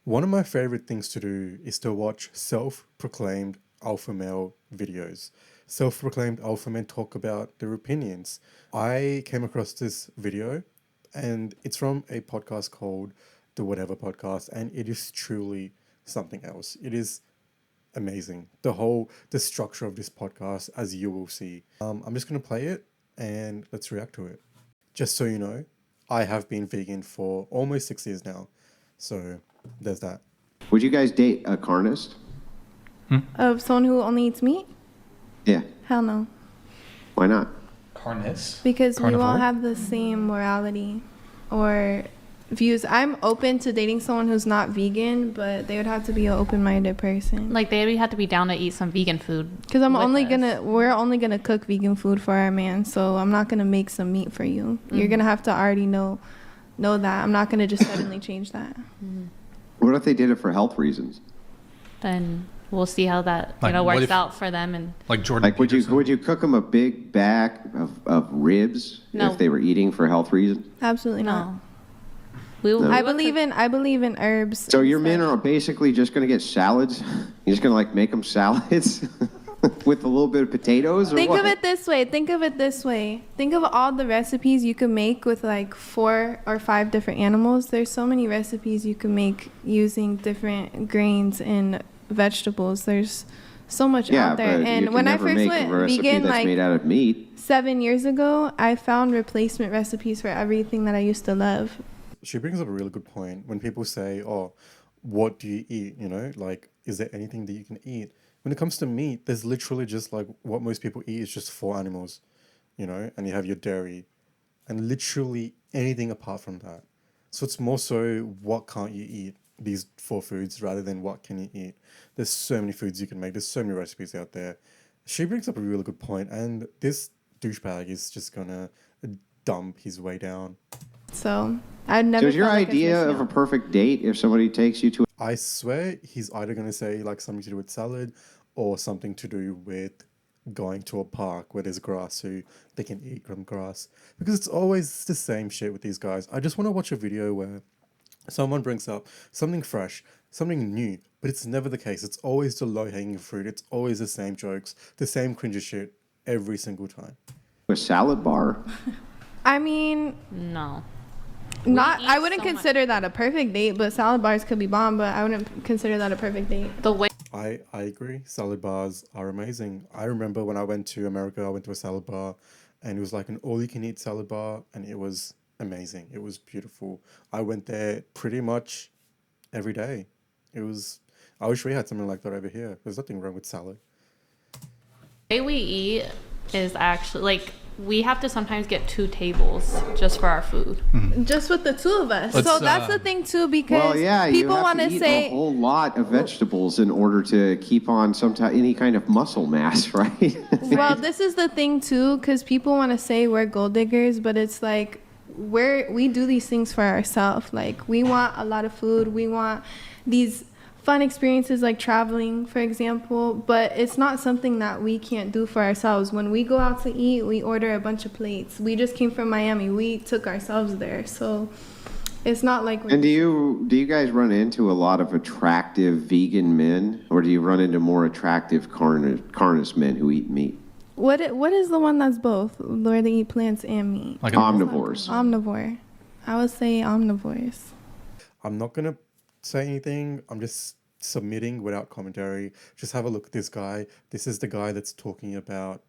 One of my favorite things to do is to watch self-proclaimed alpha male videos. Self-proclaimed alpha men talk about their opinions. I came across this video and it's from a podcast called The Whatever Podcast, and it is truly something else. It is amazing. The structure of this podcast, as you will see. I'm just going to play it and let's react to it. Just so you know, I have been vegan for almost 6 years now. So there's that. Would you guys date a carnist? Of someone who only eats meat? Yeah. Hell no. Why not? Carnist? Because Carnivore? we won't have the same morality or views. I'm open to dating someone who's not vegan, but they would have to be an open-minded person. Like, they would have to be down to eat some vegan food. Because we're only gonna cook vegan food for our man, so I'm not gonna make some meat for you. Mm-hmm. You're gonna have to already know that. I'm not gonna just suddenly change that. Mm-hmm. What if they did it for health reasons? Then we'll see how that Like, works out for them. And like Jordan Like, would you cook them a big bag of ribs No. if they were eating for health reasons? Absolutely not. no. No. I believe in herbs. So your and men stuff. are basically just going to get salads? You're just going to like make them salads with a little bit of potatoes? Or Think what? of it this way. Think of all the recipes you can make with like 4 or 5 different animals. There's so many recipes you can make using different grains and vegetables. There's so much out there. But you And can when I never first make went a recipe vegan, that's like made out of meat. 7 years ago, I found replacement recipes for everything that I used to love. She brings up a really good point. When people say, oh, what do you eat? You know, like, is there anything that you can eat? When it comes to meat, there's literally just like what most people eat is just 4 animals, you know, and you have your dairy and literally anything apart from that. So it's more so what can't you eat, these 4 foods, rather than what can you eat. There's so many foods you can make. There's so many recipes out there. She brings up a really good point, and this douchebag is just gonna dump his way down. So I'd never. So is your felt like idea missing of a out. perfect date if somebody takes you to I swear he's either going to say like something to do with salad or something to do with going to a park where there's grass so they can eat from grass. Because it's always the same shit with these guys. I just want to watch a video where someone brings up something fresh, something new, but it's never the case. It's always the low-hanging fruit. It's always the same jokes, the same cringy shit every single time. a salad bar? I mean, no. I wouldn't consider that a perfect date, but salad bars could be bomb, but I wouldn't consider that a perfect date. The way I agree. Salad bars are amazing. I remember when I went to America, I went to a salad bar and it was like an all-you-can-eat salad bar and it was amazing. It was beautiful. I went there pretty much every day. I wish we had something like that over here. There's nothing wrong with salad. way we eat is actually like we have to sometimes get 2 tables just for our food. Just with the 2 of us. Let's, So that's the thing too, because Well, yeah, people you have want to to eat say a whole lot of vegetables in order to keep on any kind of muscle mass, right? Well, this is the thing too, because people want to say we're gold diggers, but it's like we do these things for ourselves. Like we want a lot of food, we want these fun experiences like traveling, for example, but it's not something that we can't do for ourselves. When we go out to eat, we order a bunch of plates. We just came from Miami. We took ourselves there, so it's not like. And do you guys run into a lot of attractive vegan men, or do you run into more attractive carnist men who eat meat? What is the one that's both, where they eat plants and meat? Like Omnivores. Omnivore. I would say omnivores. I'm not going to say anything. I'm just submitting without commentary. Just have a look at this guy. This is the guy that's talking about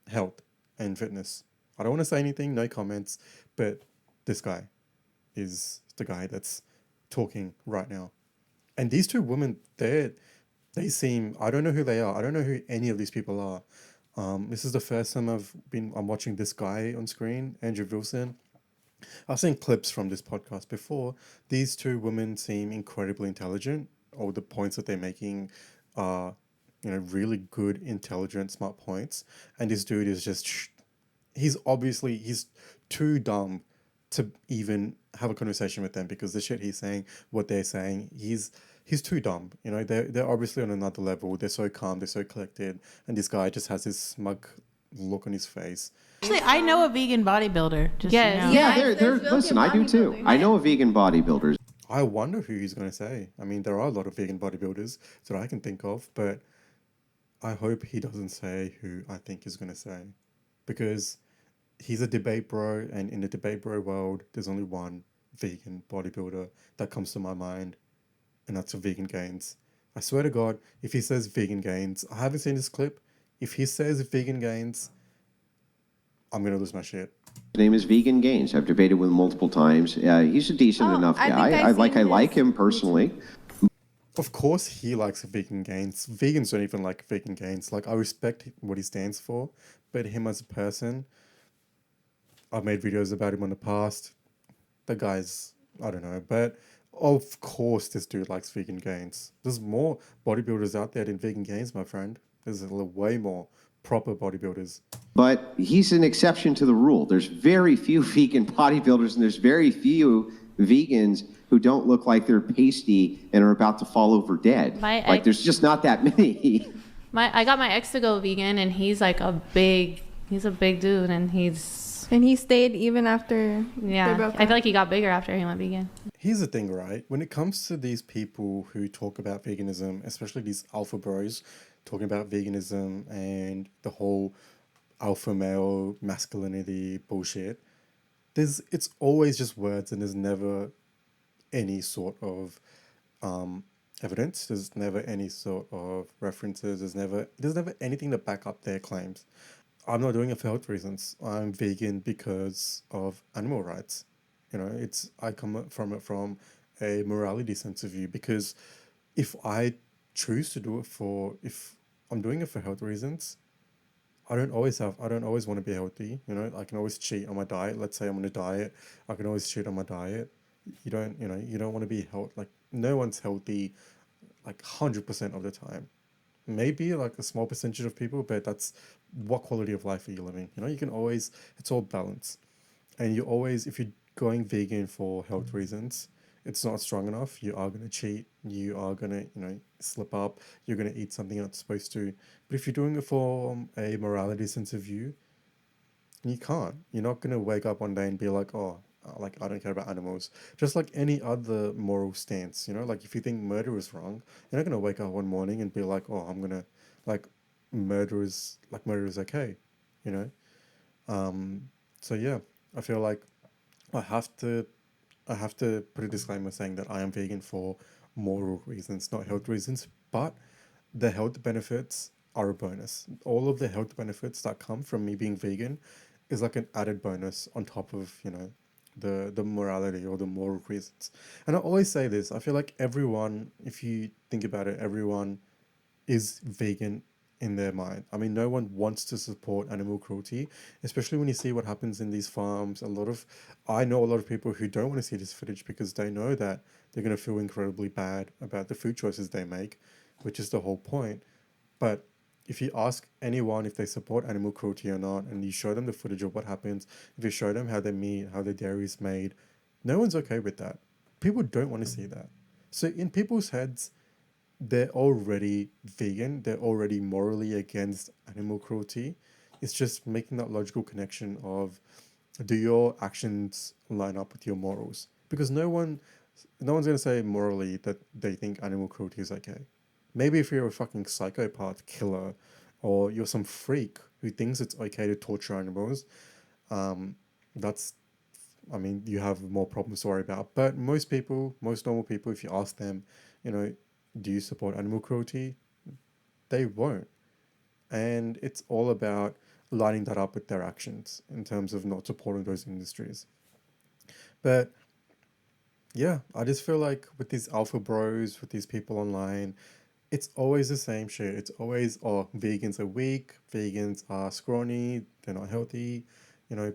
health and fitness. I don't want to say anything, no comments, but this guy is the guy that's talking right now. And these 2 women, they seem, I don't know who they are. I don't know who any of these people are. This is the first time I'm watching this guy on screen, Andrew Wilson. I've seen clips from this podcast before. These 2 women seem incredibly intelligent. All the points that they're making are, really good, intelligent, smart points. And this dude is just, he's too dumb to even have a conversation with them because the shit he's saying, what they're saying, he's too dumb. They're obviously on another level. They're so calm, they're so collected. And this guy just has this smug look on his face. Actually, I know a vegan bodybuilder. Just Yes. so you know. Yeah, there's listen, I do too. bodybuilders. I know a vegan bodybuilder. I wonder who he's going to say. I mean, there are a lot of vegan bodybuilders that I can think of, but I hope he doesn't say who I think he's going to say, because he's a debate bro, and in the debate bro world, there's only one vegan bodybuilder that comes to my mind, and that's a Vegan Gains. I swear to God, if he says Vegan Gains, I haven't seen this clip. If he says Vegan Gains, I'm gonna lose my shit. His name is Vegan Gains. I've debated with him multiple times. He's a decent Oh, enough I guy. think I've seen I like his him personally. Of course, he likes Vegan Gains. Vegans don't even like Vegan Gains. Like, I respect what he stands for, but him as a person, I've made videos about him in the past. The guy's, I don't know, but of course, this dude likes Vegan Gains. There's more bodybuilders out there than Vegan Gains, my friend. There's way more proper bodybuilders. But he's an exception to the rule. There's very few vegan bodybuilders, and there's very few vegans who don't look like they're pasty and are about to fall over dead. There's just not that many. I got my ex to go vegan, and he's like he's a big dude, and and he stayed even after they broke I up. feel like he got bigger after he went vegan. Here's the thing, right? When it comes to these people who talk about veganism, especially these alpha bros talking about veganism and the whole alpha male masculinity bullshit, it's always just words, and there's never any sort of evidence. There's never any sort of references. There's never anything to back up their claims. I'm not doing it for health reasons. I'm vegan because of animal rights. You know, I come from it from a morality sense of view, because if I choose to do it if I'm doing it for health reasons, I don't always want to be healthy. You know, I can always cheat on my diet. Let's say I'm on a diet, I can always cheat on my diet. You don't want to be health, like, no one's healthy like 100% of the time. Maybe like a small percentage of people, but that's what quality of life are you living? You know, you can always, it's all balance. And you always, if you're going vegan for health reasons, it's not strong enough, you are going to cheat, you are going to, slip up, you're going to eat something you're not supposed to. But if you're doing it for a morality sense of view, you can't. You're not going to wake up one day and be like, oh, like, I don't care about animals. Just like any other moral stance, like if you think murder is wrong, you're not going to wake up one morning and be like, oh, I'm going to, like, murder is okay, you know? So yeah, I feel like I have to put a disclaimer saying that I am vegan for moral reasons, not health reasons, but the health benefits are a bonus. All of the health benefits that come from me being vegan is like an added bonus on top of, the morality or the moral reasons. And I always say this, I feel like everyone, if you think about it, everyone is vegan in their mind. I mean, no one wants to support animal cruelty, especially when you see what happens in these farms. I know a lot of people who don't want to see this footage because they know that they're going to feel incredibly bad about the food choices they make, which is the whole point. But if you ask anyone if they support animal cruelty or not, and you show them the footage of what happens, if you show them how how their dairy is made, no one's okay with that. People don't want to see that. So in people's heads, they're already vegan, they're already morally against animal cruelty. It's just making that logical connection of, do your actions line up with your morals? Because no one's gonna say morally that they think animal cruelty is okay. Maybe if you're a fucking psychopath killer, or you're some freak who thinks it's okay to torture animals, that's, I mean, you have more problems to worry about. But most normal people, if you ask them, do you support animal cruelty? They won't. And it's all about lining that up with their actions in terms of not supporting those industries. But yeah, I just feel like with these alpha bros, with these people online, it's always the same shit. It's always, oh, vegans are weak, vegans are scrawny, they're not healthy,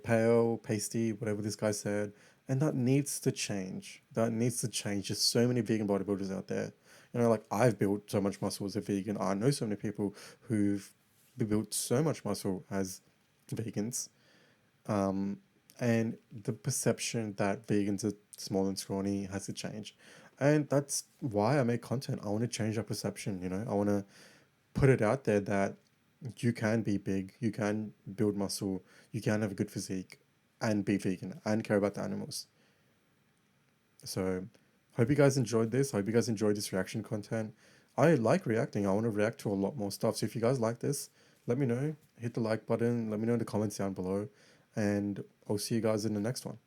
pale, pasty, whatever this guy said. And that needs to change. That needs to change. There's so many vegan bodybuilders out there. Like, I've built so much muscle as a vegan. I know so many people who've built so much muscle as vegans. And the perception that vegans are small and scrawny has to change. And that's why I make content. I want to change that perception, I want to put it out there that you can be big, you can build muscle, you can have a good physique and be vegan and care about the animals. So Hope you guys enjoyed this. Hope you guys enjoyed this reaction content. I like reacting. I want to react to a lot more stuff. So if you guys like this, let me know. Hit the like button. Let me know in the comments down below. And I'll see you guys in the next one.